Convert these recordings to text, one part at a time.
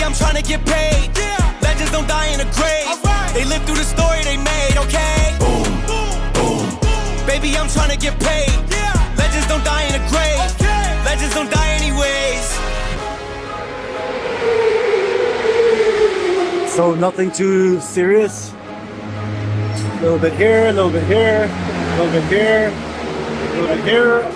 I'm trying to get paid. Legends don't die in a grave. They live through the story they made, okay? Boom, boom. Baby, I'm trying to get paid. Legends don't die in a grave. Legends don't die anyways. So nothing too serious. A little bit here, a little bit here, a little bit here, a little bit here.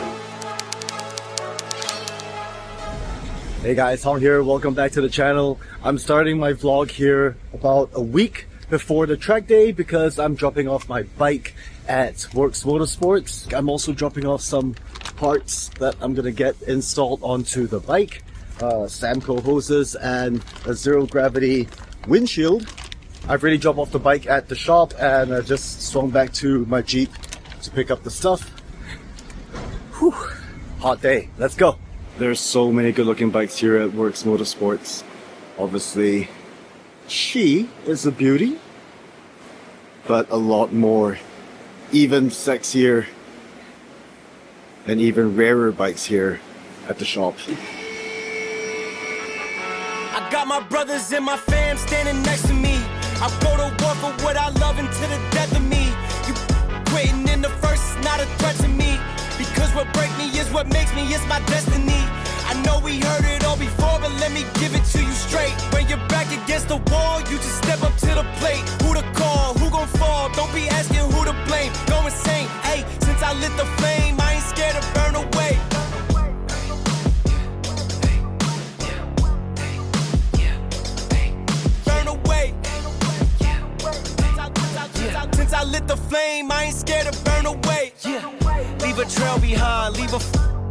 Hey guys, Hong here. Welcome back to the channel. I'm starting my vlog here about a week before the track day because I'm dropping off my bike at Works Motorsports. I'm also dropping off some parts that I'm gonna get installed onto the bike. Samco hoses and a zero gravity windshield. I've already dropped off the bike at the shop and I just swung back to my Jeep to pick up the stuff. Whew, hot day. Let's go. There's so many good looking bikes here at Works Motorsports. Obviously, she is a beauty, but a lot more, even sexier and even rarer bikes here at the shop. I got my brothers and my fam standing next to me. I'll go to war for what I love until the death of me. You quitting in the first is not a threat to me. Because what breaks me is what makes me, it's my destiny. I know we heard it all before, but let me give it to you straight. When you're back against the wall, you just step up to the plate. Who to call, who gon' fall, don't be asking who to blame. Go insane, hey, since I lit the flame, I ain't scared to burn away. Burn away. Since I lit the flame, I ain't scared to burn away. Leave a trail behind, leave a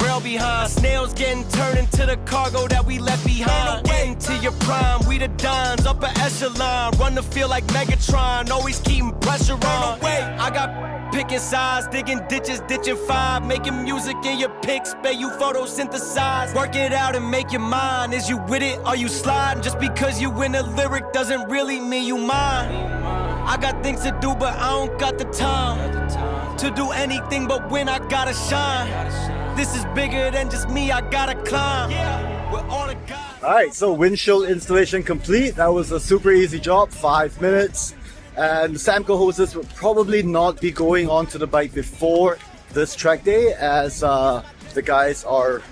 rail behind. Snails getting turned into the cargo that we left behind. Getting to your prime, we the dimes, upper echelon. Run the field like Megatron, always keeping pressure on. I got picking sides, digging ditches, ditching five. Making music in your pics, bet you photosynthesize. Work it out and make your mind. Is you with it, are you sliding? Just because you win a lyric doesn't really mean you mine. I got things to do, but I don't got the time to do anything but when I gotta shine. This is bigger than just me, I gotta climb. With all the guys. Alright, so windshield installation complete. That was a super easy job, 5 minutes. And the Samco hoses will probably not be going onto the bike before this track day, as the guys are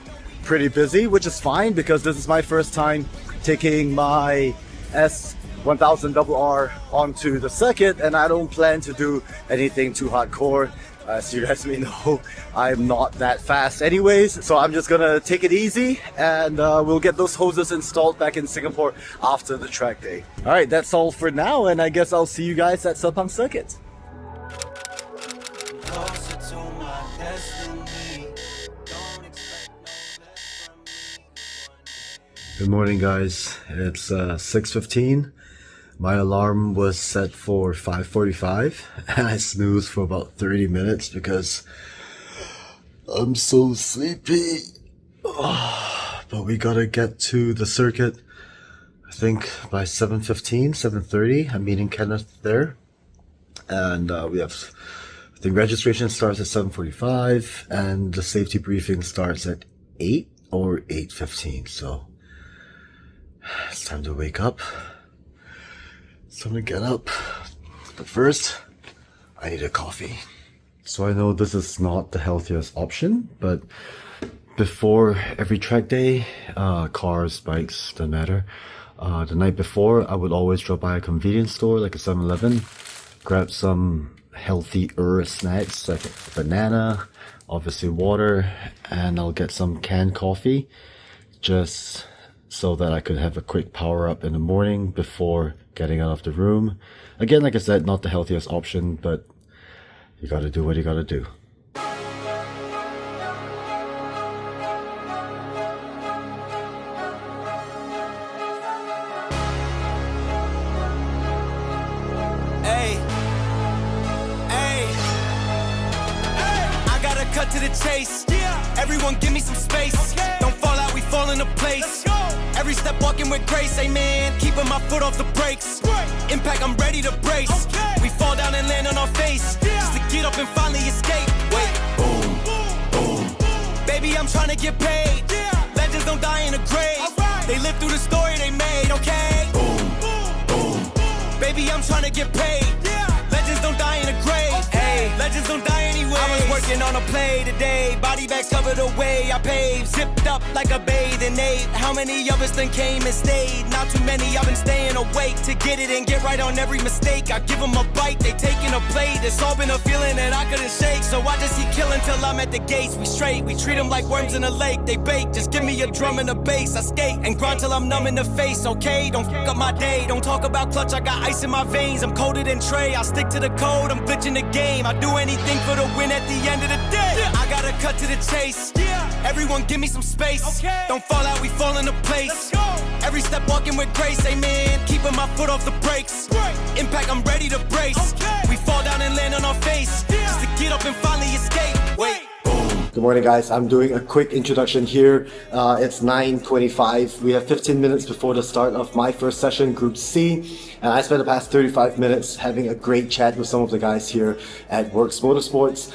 pretty busy, which is fine because this is my first time taking my S1000RR onto the circuit, and I don't plan to do anything too hardcore. As you guys may know, I'm not that fast anyways, so I'm just gonna take it easy and we'll get those hoses installed back in Singapore after the track day. Alright, that's all for now, and I guess I'll see you guys at Sepang Circuit. Good morning guys, it's 6:15. My alarm was set for 5:45 and I snoozed for about 30 minutes because I'm so sleepy. But we gotta get to the circuit, I think by 7:15, 7:30. I'm meeting Kenneth there. And we have, I think registration starts at 7:45 and the safety briefing starts at 8 or 8:15. So it's time to wake up. So I'm gonna get up, but first I need a coffee. So I know this is not the healthiest option, but before every track day, cars, bikes, doesn't matter. The night before, I would always drop by a convenience store like a 7-Eleven, grab some healthier snacks like a banana, obviously water, and I'll get some canned coffee just so that I could have a quick power up in the morning before getting out of the room. Again, like I said, not the healthiest option, but you gotta do what you gotta do. I gotta cut to the chase. Everyone give me some space. Don't fall out, we fall into place. Every step walking with grace, amen. Keeping my foot off the brakes. Impact, I'm ready to brace. We fall down and land on our face, just to get up and finally escape. Wait, boom, boom. I'm trying to get paid. Legends don't die in a grave. They live through the story they made, okay? I'm trying to get paid. Legends don't die in a grave. Hey, legends don't die anyway. I was working on a play today. Body bags covered away. I paved, zipped up like a bathing ape. How many of us then came and stayed? Not too many. I've been staying awake to get it and get right on every mistake. I give them a bite, they taking a plate. It's all been a feeling that I couldn't shake. So I just keep killing till I'm at the gates. We straight, we treat them like worms in a lake. They bake, just give me a drum and a bass. I skate and grind till I'm numb in the face. Okay, don't fuck up my day. Don't talk about clutch, I got ice in my veins. I'm colder than Trey, I stick to the code. I'm glitching the game. I do anything for the win at the end of the day. I gotta cut to the chase. Everyone give me some space. Don't fall out, we fall into place. Every step walking with grace, amen. Keeping my foot off the brakes. Impact, I'm ready to brace. We fall down and land on our face. Just to get up and finally escape. Wait. Good morning, guys. I'm doing a quick introduction here. It's 9:25. We have 15 minutes before the start of my first session, Group C. And I spent the past 35 minutes having a great chat with some of the guys here at Works Motorsports.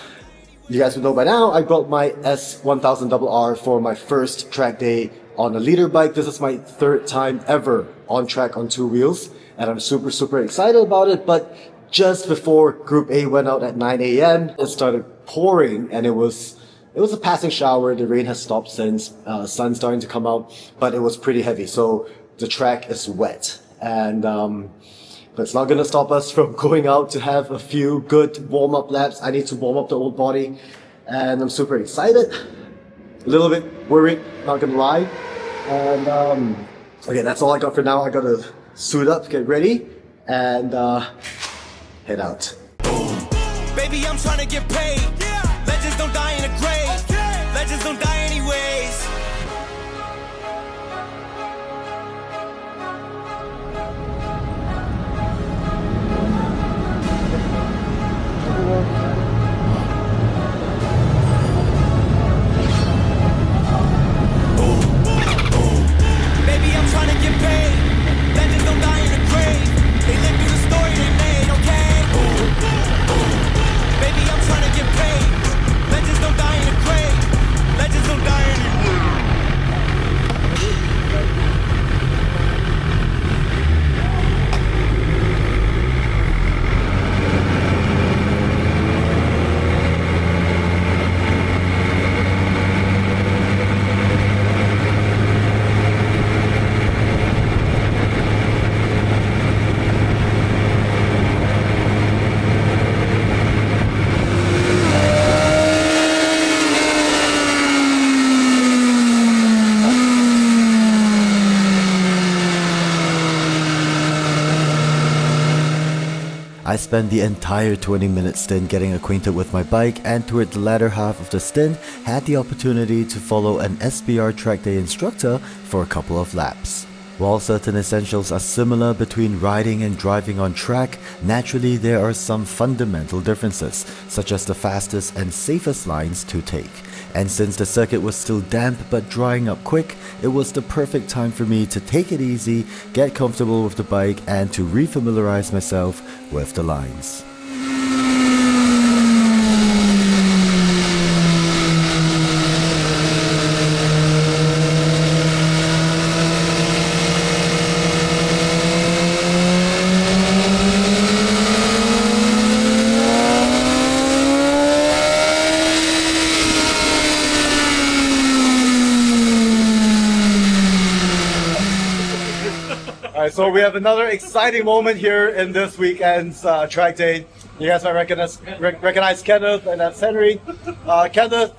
You guys would know by now, I brought my S1000RR for my first track day on a liter bike. This is my third time ever on track on two wheels. And I'm super excited about it. But just before Group A went out at 9 a.m., it started pouring and it was a passing shower. The rain has stopped since, sun's starting to come out, but it was pretty heavy. So the track is wet and, but it's not gonna stop us from going out to have a few good warm-up laps. I need to warm up the old body and I'm super excited. A little bit worried, not gonna lie. And, okay, that's all I got for now. I gotta suit up, get ready and, head out. Baby, I'm trying to get paid. Legends don't die in a grave. Legends don't die anyways. Baby, I'm trying to get paid. Legends don't die in a grave. They live through the story they made, okay? Baby, I'm trying to get paid. Legends don't die in a grave. Legends don't die anywhere. I spent the entire 20-minute stint getting acquainted with my bike, and toward the latter half of the stint had the opportunity to follow an SBR Trackday instructor for a couple of laps. While certain essentials are similar between riding and driving on track, naturally there are some fundamental differences, such as the fastest and safest lines to take. And since the circuit was still damp but drying up quick, it was the perfect time for me to take it easy, get comfortable with the bike, and to refamiliarize myself with the lines. Alright, so we have another exciting moment here in this weekend's track day. You guys might recognize Kenneth, and that's Henry. Kenneth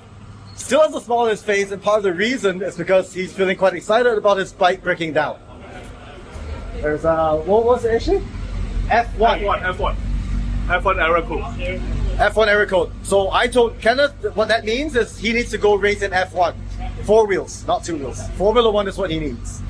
still has a smile on his face, and part of the reason is because he's feeling quite excited about his bike breaking down. There's what was the issue? F1 error code. F1 error code. So I told Kenneth what that means is he needs to go race in F1. 4 wheels, not 2 wheels. Formula 1 is what he needs.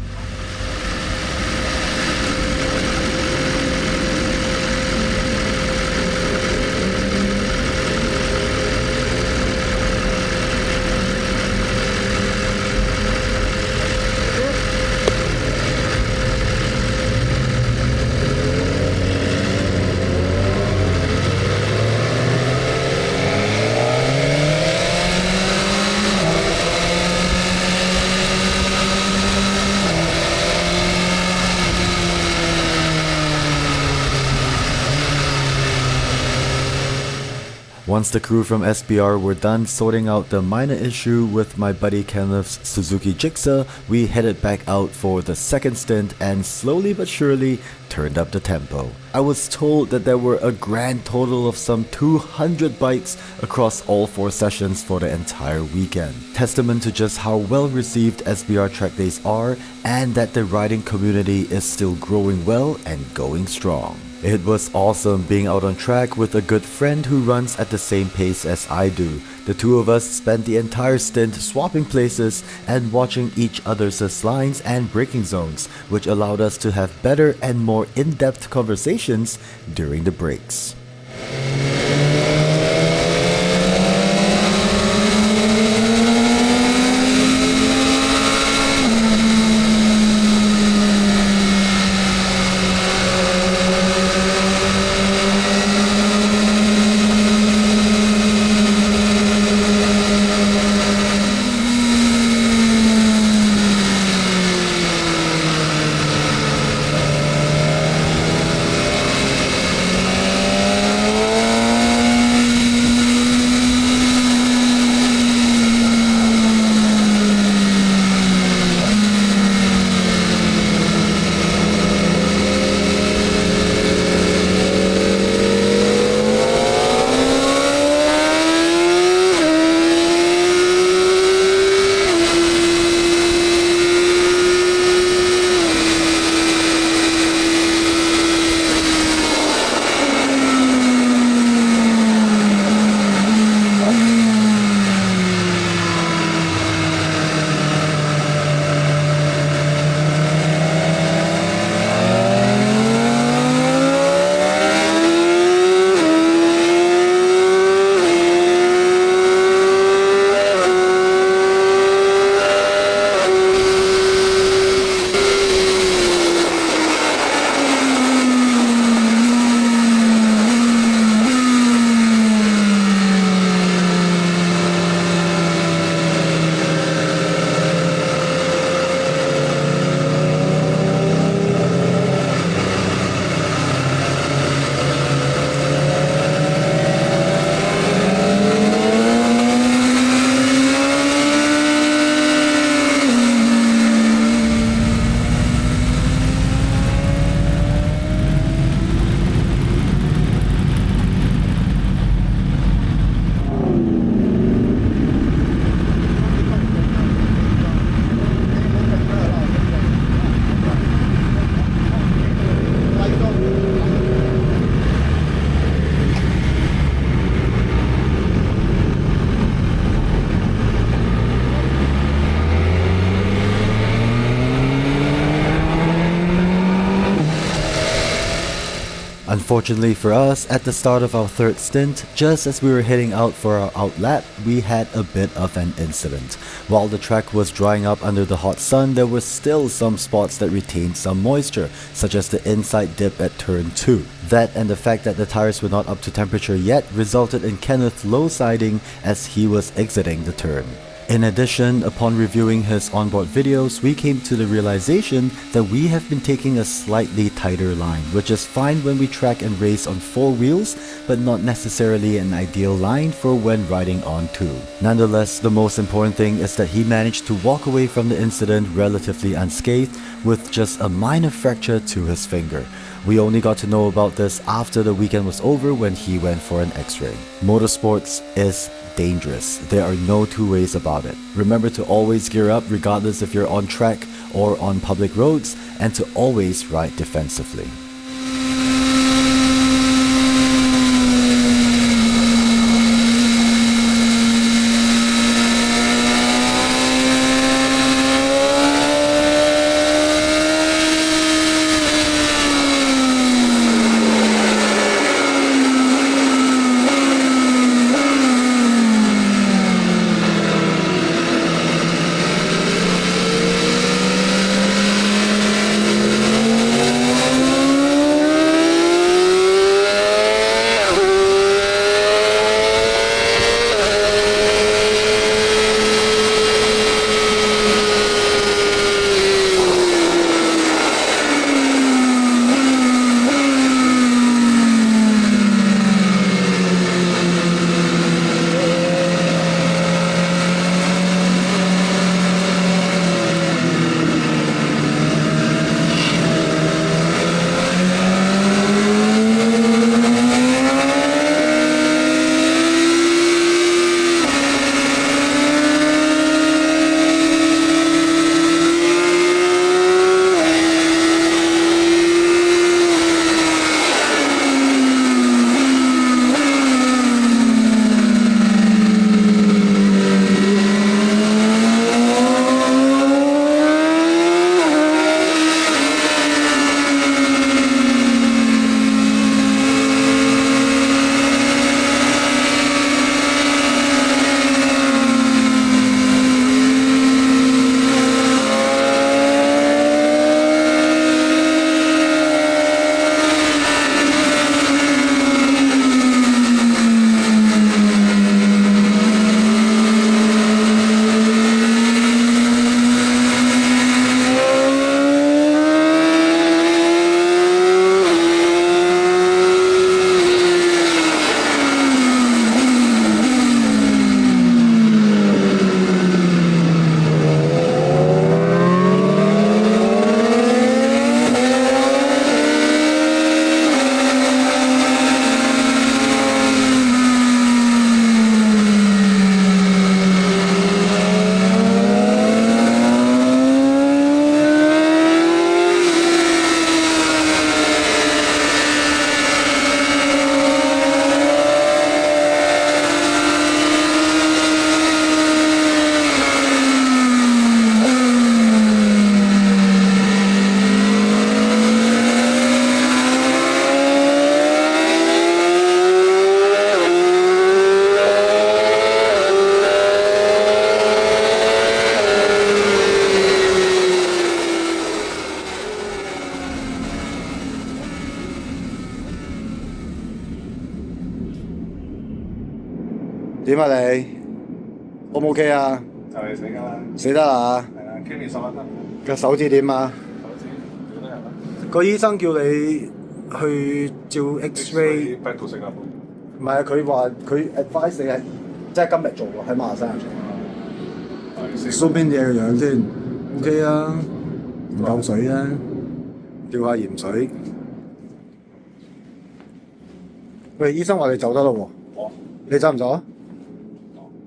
Once the crew from SBR were done sorting out the minor issue with my buddy Kenneth's Suzuki Jigsaw, we headed back out for the second stint and slowly but surely turned up the tempo. I was told that there were a grand total of some 200 bikes across all 4 sessions for the entire weekend. Testament to just how well received SBR Trackdays are and that the riding community is still growing well and going strong. It was awesome being out on track with a good friend who runs at the same pace as I do. The two of us spent the entire stint swapping places and watching each other's lines and braking zones, which allowed us to have better and more in-depth conversations during the breaks. Unfortunately for us, at the start of our third stint, just as we were heading out for our out lap, we had a bit of an incident. While the track was drying up under the hot sun, there were still some spots that retained some moisture, such as the inside dip at turn 2. That and the fact that the tires were not up to temperature yet resulted in Kenneth low-siding as he was exiting the turn. In addition, upon reviewing his onboard videos, we came to the realization that we have been taking a slightly tighter line, which is fine when we track and race on 4 wheels, but not necessarily an ideal line for when riding on 2. Nonetheless, the most important thing is that he managed to walk away from the incident relatively unscathed with just a minor fracture to his finger. We only got to know about this after the weekend was over when he went for an x-ray. Motorsports is dangerous. There are no two ways about it. Remember to always gear up regardless if you're on track or on public roads, and to always ride defensively. 點啊你 ？O 唔 OK 啊？就係死㗎啦，死得啦係啊，傾你手得，個手指點啊？手指屌得人啦。個醫生叫你去照 X-ray， back to 新加坡。唔係啊，佢話佢 advise 你係即係今日做喎，喺馬來西亞做。蘇邊嘢嘅樣先 ，OK 啊，唔夠水啊，吊下鹽水。喂，醫生話你走得咯喎，哦，你走唔走啊？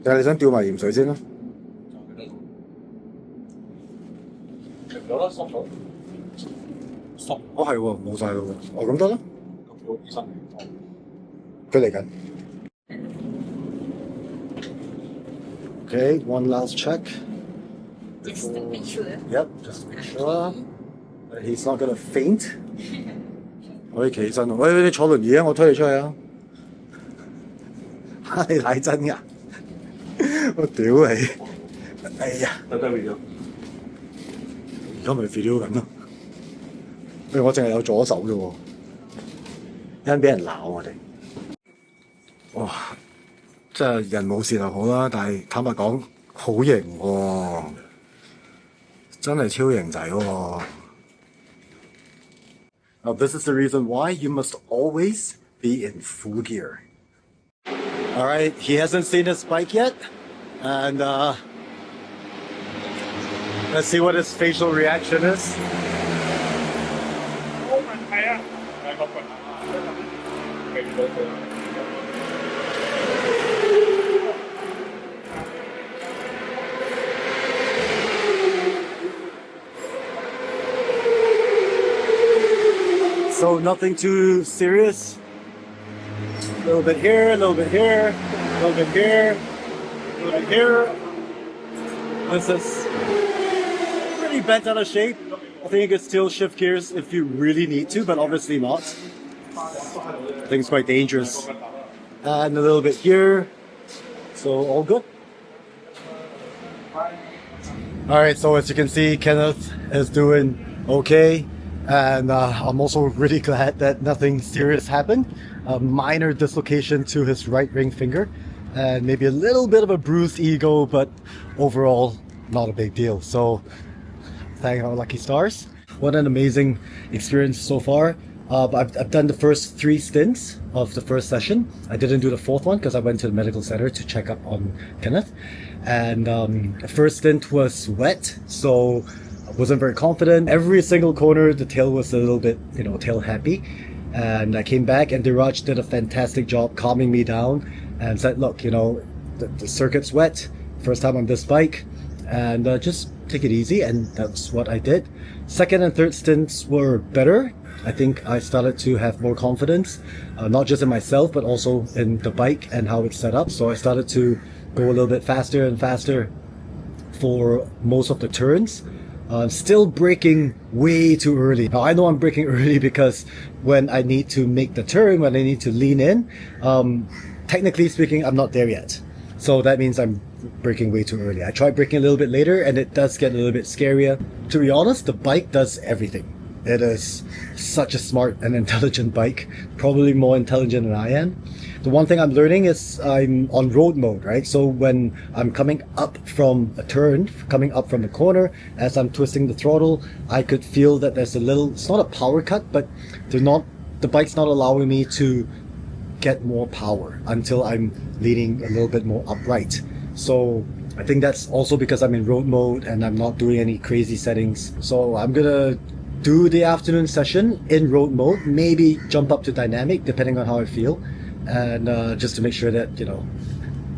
定係你想吊埋鹽水先啦？停咗啦，濕咗。濕。哦係喎，冇晒咯喎，哦咁得啦。咁叫醫生嚟。佢嚟緊。Okay, one last check. Just to make sure. Yep, just to make sure that he's not gonna faint. 可以企起身喎，喂，你坐輪椅啊，我推你出去啊！你睇真㗎？我屌你！哎呀，得 video。而家咪 video 緊咯。喂，我淨係有左手啫喎，一陣俾人鬧我哋。哇！即係人冇事就好啦，但係坦白講，好型喎，真係超型仔喎。Now this is the reason why you must always be in full gear. All right, he hasn't seen his bike yet, and let's see what his facial reaction is. So nothing too serious. A little bit here, a little bit here, a little bit here, a little bit here. This is pretty bent out of shape. I think you could still shift gears if you really need to, but obviously not. I think it's quite dangerous. And a little bit here. So all good. Alright, so as you can see, Kenneth is doing okay. And I'm also really glad that nothing serious happened. A minor dislocation to his right ring finger and maybe a little bit of a bruised ego, but overall not a big deal. So thank our lucky stars. What an amazing experience so far. I've done the first 3 stints of the first session. I didn't do the 4th one because I went to the medical center to check up on Kenneth. And the first stint was wet, so I wasn't very confident. Every single corner, the tail was a little bit, tail happy. And I came back and Dhiraj did a fantastic job calming me down and said, look, the circuit's wet, first time on this bike, and just take it easy. And that's what I did. Second and third stints were better. I think I started to have more confidence, not just in myself, but also in the bike and how it's set up. So I started to go a little bit faster and faster for most of the turns. Still braking way too early. Now I know I'm braking early because when I need to make the turn, when I need to lean in, technically speaking, I'm not there yet. So that means I'm braking way too early. I tried braking a little bit later and it does get a little bit scarier. To be honest, the bike does everything. It is such a smart and intelligent bike, probably more intelligent than I am. The one thing I'm learning is I'm on road mode, right? So when I'm coming up from a turn, coming up from a corner, as I'm twisting the throttle, I could feel that there's a little, it's not a power cut, but the bike's not allowing me to get more power until I'm leaning a little bit more upright. So I think that's also because I'm in road mode and I'm not doing any crazy settings. So I'm gonna do the afternoon session in road mode, maybe jump up to dynamic depending on how I feel, and just to make sure that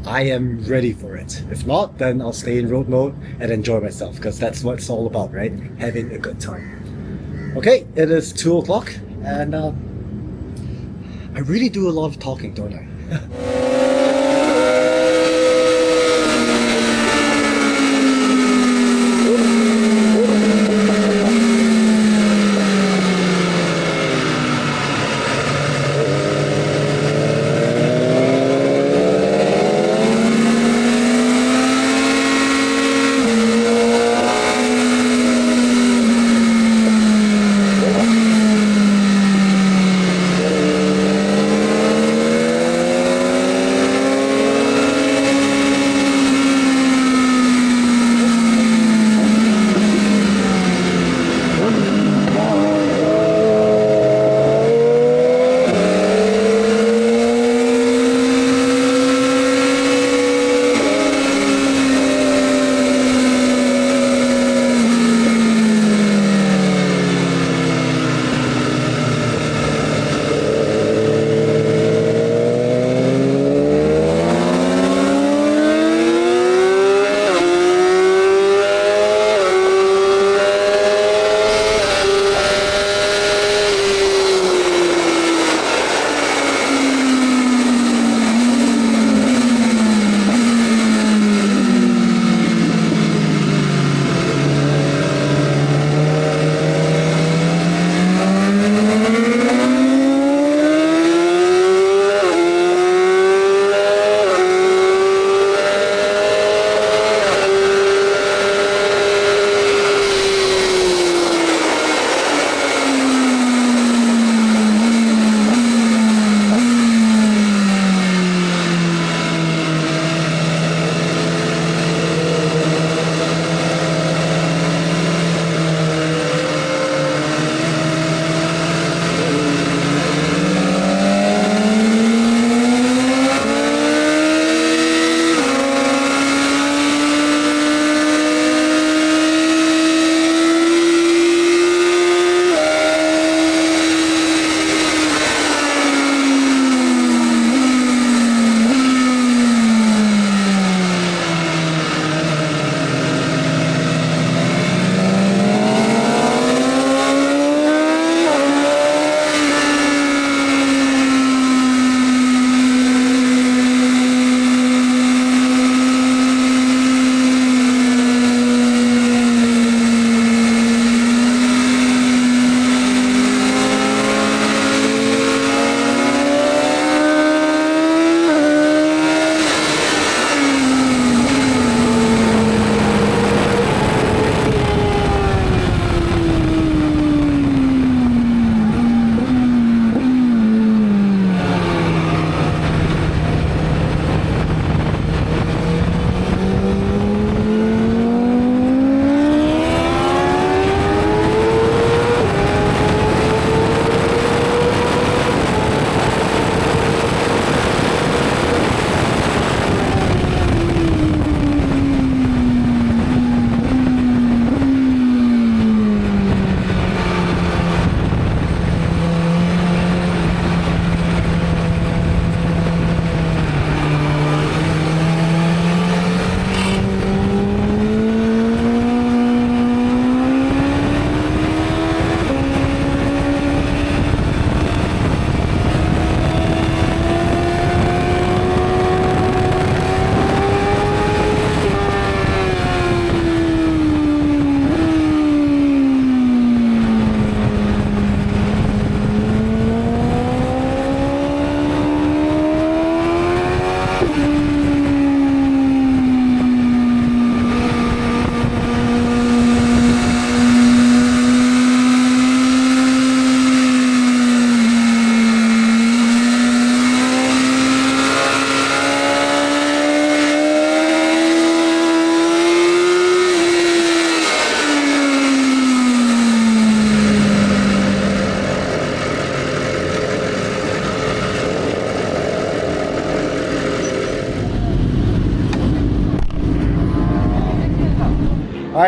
I am ready for it. If not, then I'll stay in road mode and enjoy myself, because that's what it's all about, right? Having a good time. Okay, it is 2 o'clock and I really do a lot of talking, don't I?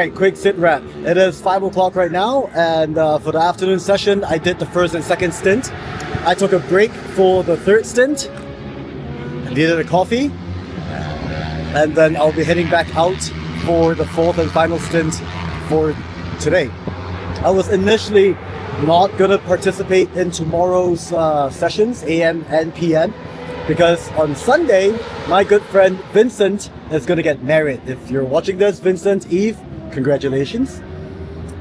Alright, quick sit rep. It is 5 o'clock right now, and for the afternoon session, I did the first and second stint. I took a break for the third stint, needed a coffee, and then I'll be heading back out for the fourth and final stint for today. I was initially not gonna participate in tomorrow's sessions, AM and PM, because on Sunday, my good friend Vincent is gonna get married. If you're watching this, Vincent, Eve, congratulations.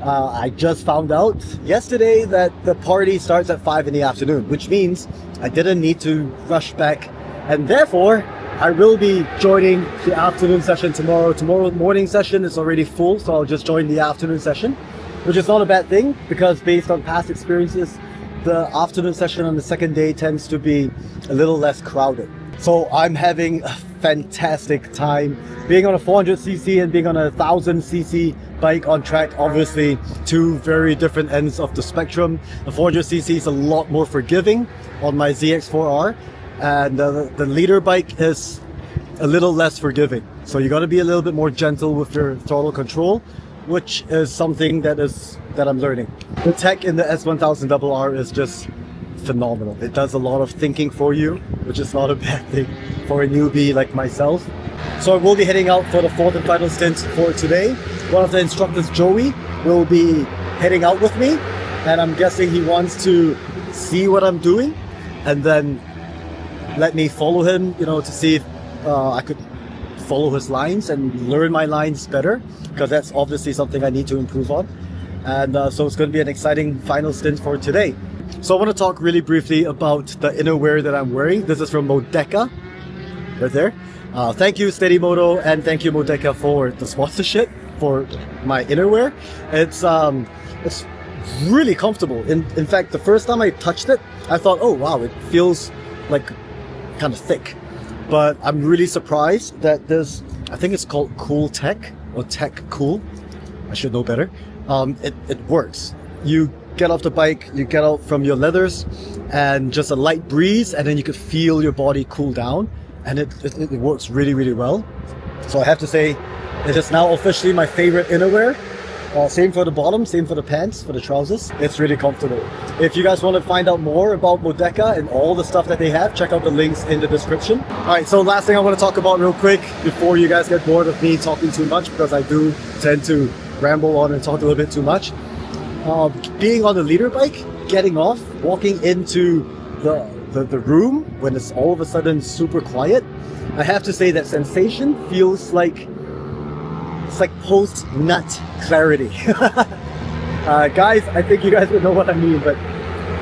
I just found out yesterday that the party starts at 5 in the afternoon, which means I didn't need to rush back, and therefore I will be joining the afternoon session tomorrow. Tomorrow morning session is already full, so I'll just join the afternoon session, which is not a bad thing because based on past experiences, the afternoon session on the second day tends to be a little less crowded. So I'm having a fantastic time being on a 400cc and being on a 1000cc bike on track. Obviously, two very different ends of the spectrum. The 400cc is a lot more forgiving on my ZX4R, and the litre-bike is a little less forgiving. So you got to be a little bit more gentle with your throttle control, which is something that I'm learning. The tech in the S1000RR is just phenomenal. It does a lot of thinking for you, which is not a bad thing for a newbie like myself. So I will be heading out for the fourth and final stint for today. One of the instructors, Joey, will be heading out with me, and I'm guessing he wants to see what I'm doing and then let me follow him, you know, to see if I could follow his lines and learn my lines better, because that's obviously something I need to improve on. And so it's going to be an exciting final stint for today. So I want to talk really briefly about the innerwear that I'm wearing. This is from MODEKA, right there. Thank you Steady Moto, and thank you MODEKA for the sponsorship for my innerwear. It's really comfortable. In fact, the first time I touched it, I thought, oh wow, it feels like kind of thick. But I'm really surprised that this, I think it's called Cool Tech or Tech Cool. I should know better. It works. You get off the bike, you get out from your leathers, and just a light breeze, and then you could feel your body cool down, and it works really, really well. So I have to say, it is now officially my favorite innerwear. Same for the bottom, same for the pants, for the trousers. It's really comfortable. If you guys want to find out more about MODEKA and all the stuff that they have, check out the links in the description. Alright, so last thing I want to talk about real quick before you guys get bored of me talking too much, because I do tend to ramble on and talk a little bit too much. Being on the litre-bike, getting off, walking into the room when it's all of a sudden super quiet, I have to say that sensation feels like it's like post-nut clarity. Guys, I think you guys would know what I mean, but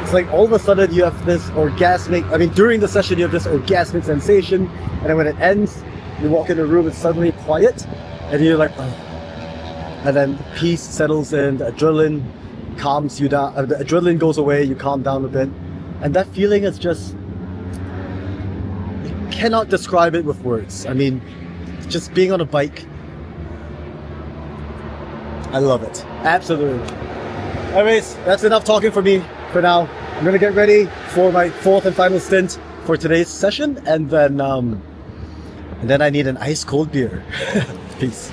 it's like all of a sudden you have this orgasmic, I mean during the session you have this orgasmic sensation, and then when it ends, you walk in the room, it's suddenly quiet, and you're like, oh. And then the peace settles in, the adrenaline calms you down, the adrenaline goes away, you calm down a bit, and that feeling is just, you cannot describe it with words. I mean, just being on a bike, I love it, absolutely. Anyways, that's enough talking for me for now. I'm gonna get ready for my fourth and final stint for today's session, and then I need an ice cold beer. Peace.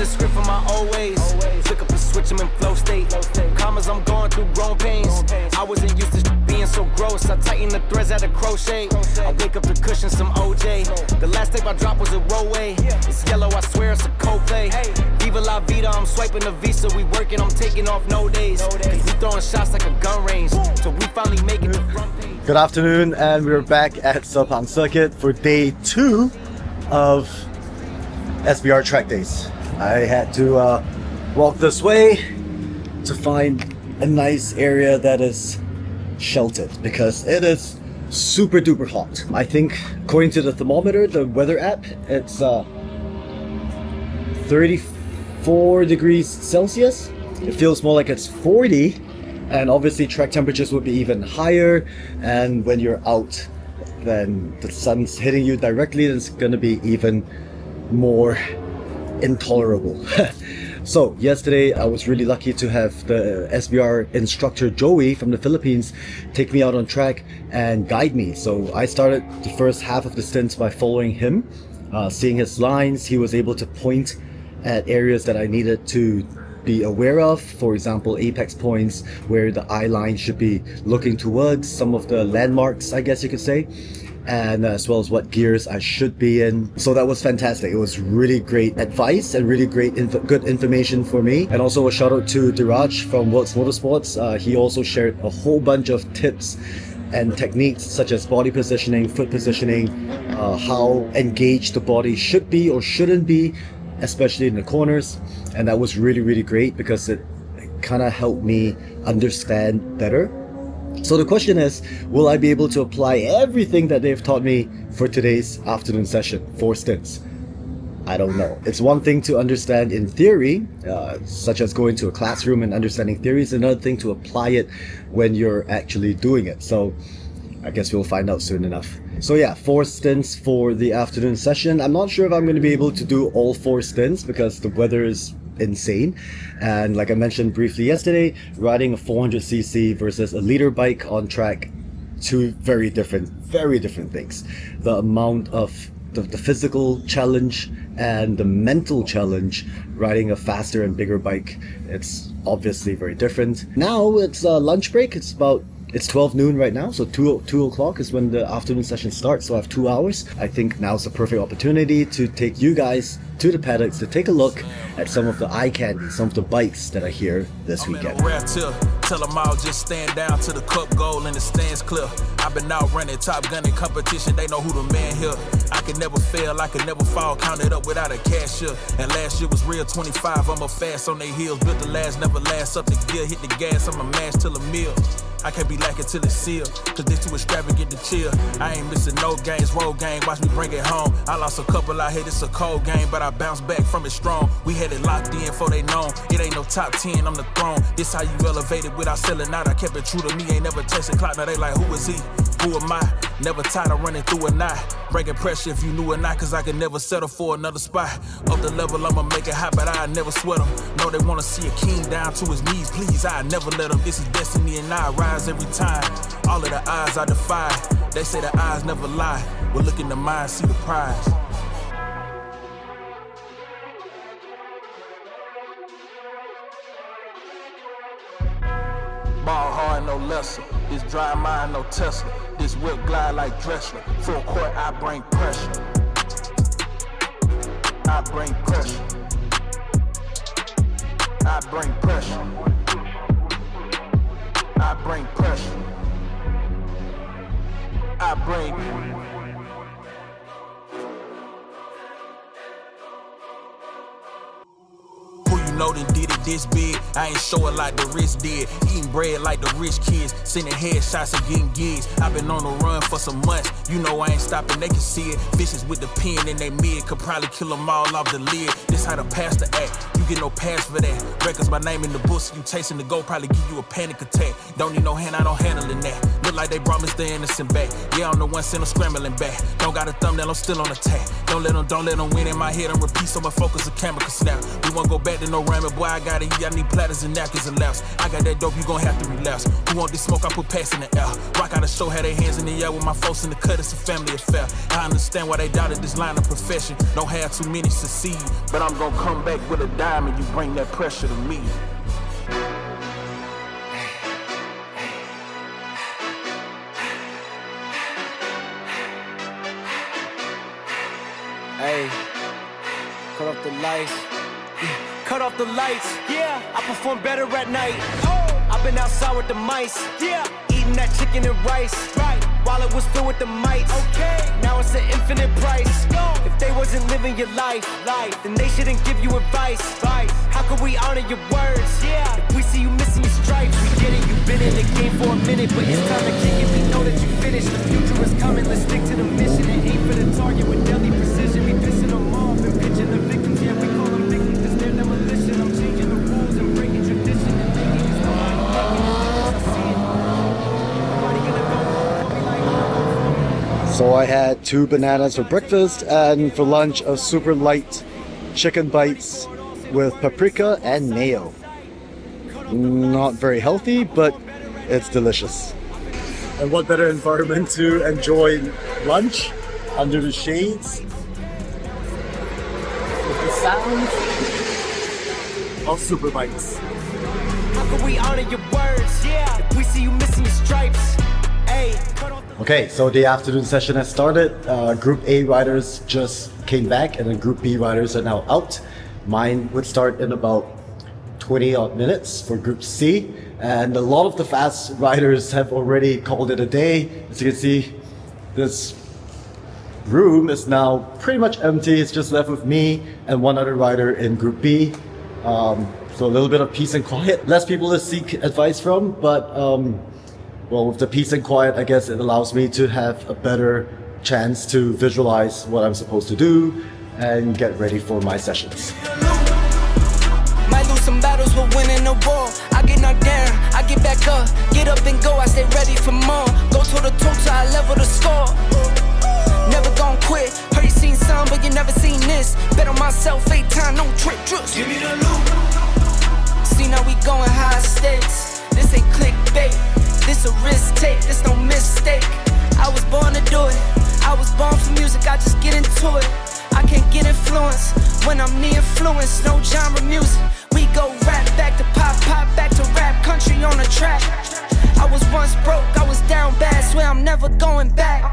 the script from my old ways. Flick up the switch, I'm in flow state. Commas, I'm going through grown pains. I wasn't used to being so gross. I tighten the threads at the crochet. I wake up to cushion some OJ. The last tape I dropped was a Rollway. It's yellow, I swear it's a Coldplay. Viva la vida, I'm swiping the Visa. We working, I'm taking off no days. Cause we throwing shots like a gun range. So we finally making the front page. Good afternoon, and we're back at Sepang Circuit for day 2 of SBR Trackdays. I had to walk this way to find a nice area that is sheltered because it is super duper hot. I think according to the thermometer, the weather app, it's 34 degrees Celsius. It feels more like it's 40, and obviously track temperatures would be even higher, and when you're out then the sun's hitting you directly, it's gonna be even more intolerable. So yesterday I was really lucky to have the SBR instructor Joey from the Philippines take me out on track and guide me. So I started the first half of the stint by following him, seeing his lines. He was able to point at areas that I needed to be aware of, for example apex points where the eye line should be looking towards, some of the landmarks I guess you could say, and as well as what gears I should be in. So that was fantastic. It was really great advice and really great good information for me. And also a shout out to Dhiraj from Works Motorsports. He also shared a whole bunch of tips and techniques such as body positioning, foot positioning, how engaged the body should be or shouldn't be, especially in the corners. And that was really great because it kind of helped me understand better. So the question is, will I be able to apply everything that they've taught me for today's afternoon session, 4 stints? I don't know. It's one thing to understand in theory, such as going to a classroom and understanding theories, another thing to apply it when you're actually doing it. So I guess we'll find out soon enough. So yeah, 4 stints for the afternoon session. I'm not sure if I'm going to be able to do all 4 stints because the weather is insane, and like I mentioned briefly yesterday, riding a 400cc versus a litre-bike on track, 2 very different things. The amount of the physical challenge and the mental challenge riding a faster and bigger bike, it's obviously very different. Now it's lunch break. It's 12 noon right now, so 2 o'clock is when the afternoon session starts, so I have 2 hours. I think now's the perfect opportunity to take you guys to the paddocks to take a look at some of the eye candy, some of the bikes that are here this weekend. Tell them all just stand down to the cup goal and the stands clear. I've been out running Top Gun in competition, they know who the man here. I can never fail, I can never fall, counted up without a cashier. And last year was real 25, I'm a fast on their heels. Built the last, never last, up the gear, hit the gas, I'm a mash till a meal. I can't be lacking till it's sealed, cause they too extravagant to chill. I ain't missing no games, road game, watch me bring it home. I lost a couple out here, it's a cold game, but I bounced back from it strong. We had it locked in for they known. It ain't no top 10, I'm the throne. This how you elevated without selling out. I kept it true to me, ain't never tested clock. Now they like, who is he? Who am I? Never tired of running through a knot. Breaking pressure if you knew or not, cause I could never settle for another spot. Up the level, I'ma make it hot, but I never sweat them. No, they wanna see a king down to his knees, please, I never let them. This is destiny and I rise every time. All of the odds I defy. They say the eyes never lie. Well, look in the mind, see the prize. Ball hard, no lesser. This dry mind, no Tesla. This whip glide like Dressler. Full court, I bring pressure. I bring pressure. I bring pressure. I bring pressure. I bring. Know they did it this big. I ain't show it like the rich did. Eating bread like the rich kids. Sending headshots and getting gigs. I've been on the run for some months. You know I ain't stopping, they can see it. Vicious with the pen in they mid. Could probably kill them all off the lid. This how the pastor act. You get no pass for that. Records my name in the books. You chasing the goal, probably give you a panic attack. Don't need no hand, I don't handling that. Look like they brought Mr. Innocent back. Yeah, I'm the one send them scrambling back. Don't got a thumbnail, I'm still on attack. Don't let them win in my head. I'm repeat so my focus, the camera can snap. We won't go back to no ramming, boy, I got it. I need platters and napkins and laps. I got that dope, you gon' have to relapse. Who want this smoke, I put packs in the air. Rock out a show, had their hands in the air with my folks in the cut, it's a family affair. I understand why they doubted this line of profession. Don't have too many succeed, but I'm gon' come back with a diamond. You bring that pressure to me. off the lights. Yeah, I perform better at night. I've been outside with the mice. Yeah, eating that chicken and rice. Right, while it was filled with the mites. Okay, now it's an infinite price. If they wasn't living your life, then they shouldn't give you advice. How could we honor your words? Yeah, if we see you missing your stripes, we get it. You've been in the game for a minute, but it's time to kick it. We know that you finished. The future is coming. Let's stick to the mission and aim for the target with deadly precision. We pissing them off and pitching the victims. Yeah, we call them victims because they're demolition. I'm changing the rules and breaking tradition and making it start. So I had 2 bananas for breakfast, and for lunch a super light chicken bites with paprika and mayo. Not very healthy, but it's delicious. And what better environment to enjoy lunch under the shades with the sound of super bites. How could we honor your words? Yeah, if we see you missing your stripes. Hey, Okay, so the afternoon session has started. Group A riders just came back, and then Group B riders are now out. Mine would start in about 20 odd minutes for Group C, and a lot of the fast riders have already called it a day. As you can see, this room is now pretty much empty. It's just left with me and one other rider in Group B. So a little bit of peace and quiet. Less people to seek advice from, but well, with the peace and quiet, I guess it allows me to have a better chance to visualize what I'm supposed to do and get ready for my sessions. Might lose some battles, but winning the war. I get knocked down, I get back up, get up and go, I stay ready for more. Go toe to toe till I level the score. Never gon' quit. Heard you seen some, but you never seen this. Bet on myself 8 times, no trick, trust. Give me the loot. See now we going high stakes. This ain't clickbait. This a risk take, this no mistake. I was born to do it. I was born for music, I just get into it. I can't get influence when I'm the influence. No genre music. We go rap back to pop, pop back to rap. Country on the track. I was once broke, I was down bad. Swear I'm never going back.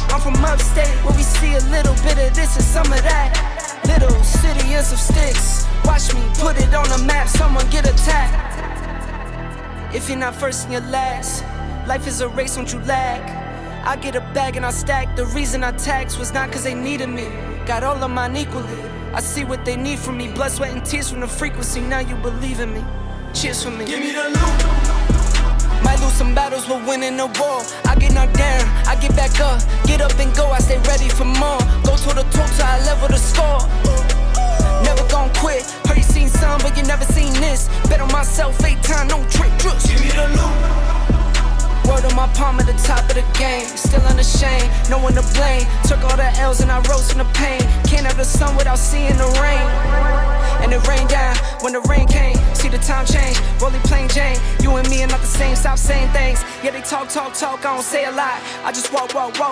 I'm from upstate where we see a little bit of this and some of that. Little city and some sticks. Watch me put it on the map, someone get attacked. If you're not first and you're last, life is a race, don't you lag. I get a bag and I stack. The reason I taxed was not cause they needed me. Got all of mine equally. I see what they need from me. Blood, sweat, and tears from the frequency. Now you believe in me. Cheers for me. Give me the loot. Might lose some battles, but winning the war. I get knocked down, I get back up, get up and go, I stay ready for more. Go toe to toe till I level the score. Never gon' quit. Heard you seen some, but you never seen this. Bet on myself 8 times, no trick, trust. Give me the loot. Word on my palm at the top of the game. Still unashamed, no one to blame. Took all the L's and I rose from the pain. Can't have the sun without seeing the rain. And it rained down when the rain came. See the time change, rolling plain Jane. You and me are not the same, stop saying things. Yeah, they talk, I don't say a lot. I just walk,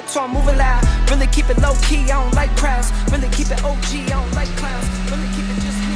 so I'm moving loud. Really keep it low key, I don't like crowds. Really keep it OG, I don't like clowns. Really keep it just me,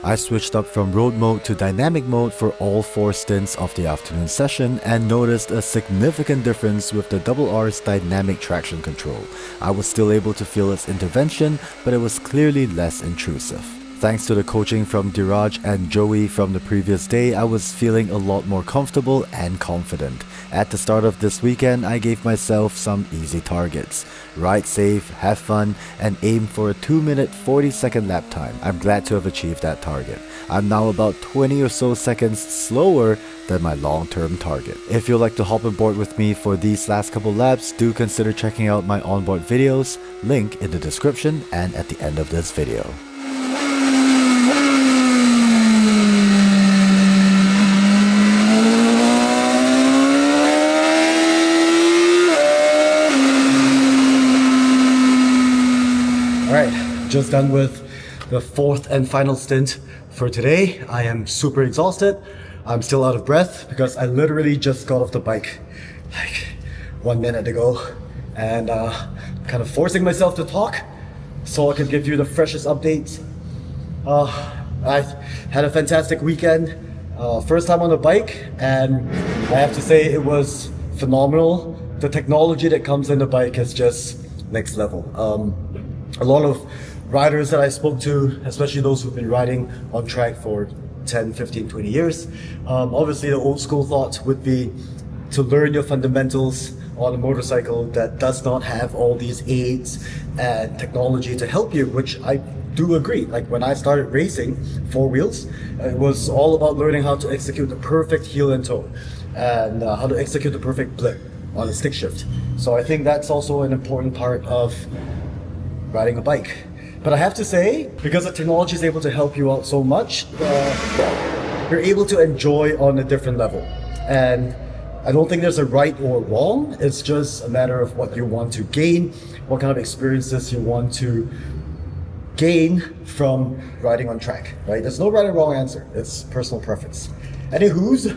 I switched up from road mode to dynamic mode for all 4 stints of the afternoon session and noticed a significant difference with the RR's dynamic traction control. I was still able to feel its intervention, but it was clearly less intrusive. Thanks to the coaching from Dhiraj and Joey from the previous day, I was feeling a lot more comfortable and confident. At the start of this weekend, I gave myself some easy targets. Ride safe, have fun, and aim for a 2-minute 40-second lap time. I'm glad to have achieved that target. I'm now about 20 or so seconds slower than my long-term target. If you'd like to hop aboard with me for these last couple laps, do consider checking out my onboard videos, link in the description and at the end of this video. Alright, just done with the 4th and final stint for today. I am super exhausted. I'm still out of breath because I literally just got off the bike like 1 minute ago, and kind of forcing myself to talk so I can give you the freshest updates. I had a fantastic weekend. First time on a bike, and I have to say it was phenomenal. The technology that comes in the bike is just next level. A lot of riders that I spoke to, especially those who've been riding on track for 10, 15, 20 years, obviously the old school thought would be to learn your fundamentals on a motorcycle that does not have all these aids and technology to help you, which I do agree. Like when I started racing four wheels, it was all about learning how to execute the perfect heel and toe, and how to execute the perfect blip on a stick shift. So I think that's also an important part of riding a bike. But I have to say, because the technology is able to help you out so much, you're able to enjoy on a different level. And I don't think there's a right or wrong. It's just a matter of what you want to gain, what kind of experiences you want to gain from riding on track, right? There's no right or wrong answer. It's personal preference. Anywho's,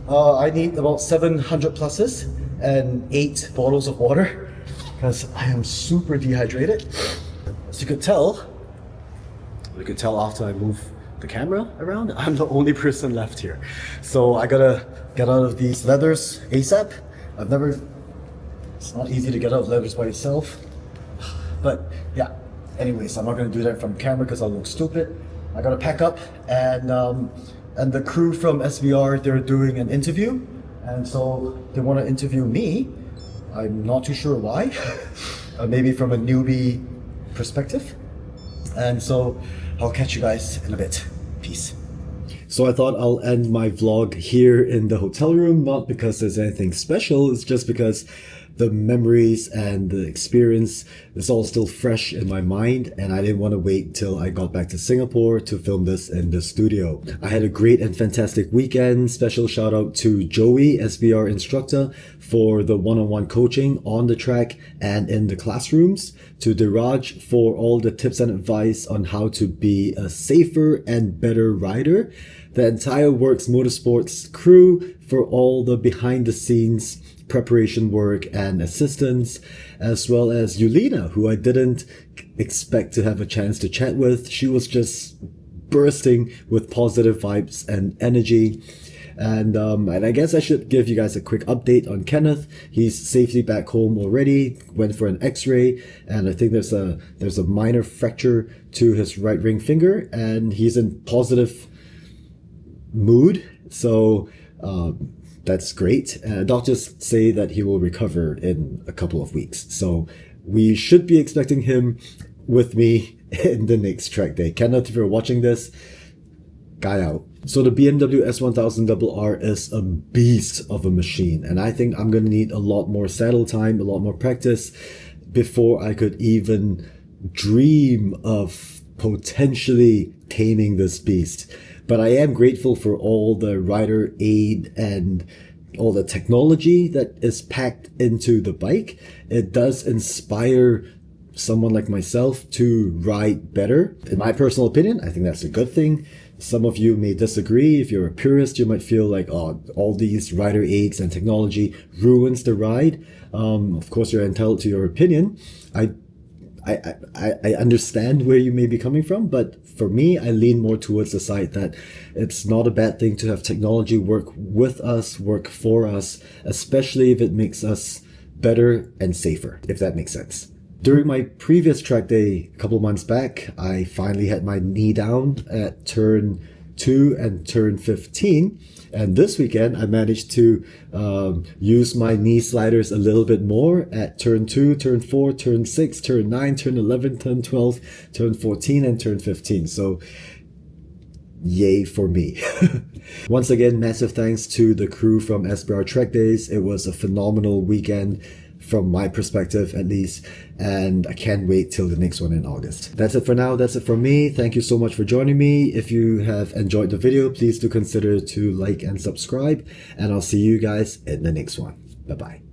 I need about 700 pluses and 8 bottles of water because I am super dehydrated. As you could tell after I move the camera around, I'm the only person left here. So I gotta get out of these leathers ASAP. It's not easy to get out of leathers by yourself. But yeah, anyways, I'm not gonna do that from camera because I'll look stupid. I gotta pack up, and the crew from SBR, they're doing an interview. And so they want to interview me. I'm not too sure why. Maybe from a newbie perspective. And so I'll catch you guys in a bit. Peace. So I thought I'll end my vlog here in the hotel room, not because there's anything special, it's just because the memories and the experience is all still fresh in my mind, and I didn't want to wait till I got back to Singapore to film this in the studio. I had a great and fantastic weekend. Special shout out to Joey, SBR instructor, for the one-on-one coaching on the track and in the classrooms, to Dhiraj for all the tips and advice on how to be a safer and better rider, the entire Works Motorsports crew for all the behind the scenes preparation work and assistance, as well as Yulina, who I didn't expect to have a chance to chat with. She was just bursting with positive vibes and energy. And I guess I should give you guys a quick update on Kenneth. He's safely back home already, went for an x-ray, and I think there's a minor fracture to his right ring finger, and he's in positive mood. So that's great. Doctors say that he will recover in a couple of weeks. So we should be expecting him with me in the next track day. Kenneth, if you're watching this, guy out. So the BMW S1000RR is a beast of a machine, and I think I'm going to need a lot more saddle time, a lot more practice before I could even dream of potentially taming this beast. But I am grateful for all the rider aid and all the technology that is packed into the bike. It does inspire someone like myself to ride better. In my personal opinion, I think that's a good thing. Some of you may disagree. If you're a purist, you might feel like, oh, all these rider aids and technology ruins the ride. Of course, you're entitled to your opinion. I understand where you may be coming from, but for me, I lean more towards the side that it's not a bad thing to have technology work with us, work for us, especially if it makes us better and safer, if that makes sense. During my previous track day a couple months back, I finally had my knee down at turn 2 and turn 15. And this weekend, I managed to use my knee sliders a little bit more at turn 2, turn 4, turn 6, turn 9, turn 11, turn 12, turn 14, and turn 15. So, yay for me. Once again, massive thanks to the crew from SBR Trackdays. It was a phenomenal weekend, from my perspective at least, and I can't wait till the next one in August. That's it for now. That's it from me. Thank you so much for joining me. If you have enjoyed the video, please do consider to like and subscribe, and I'll see you guys in the next one. Bye bye.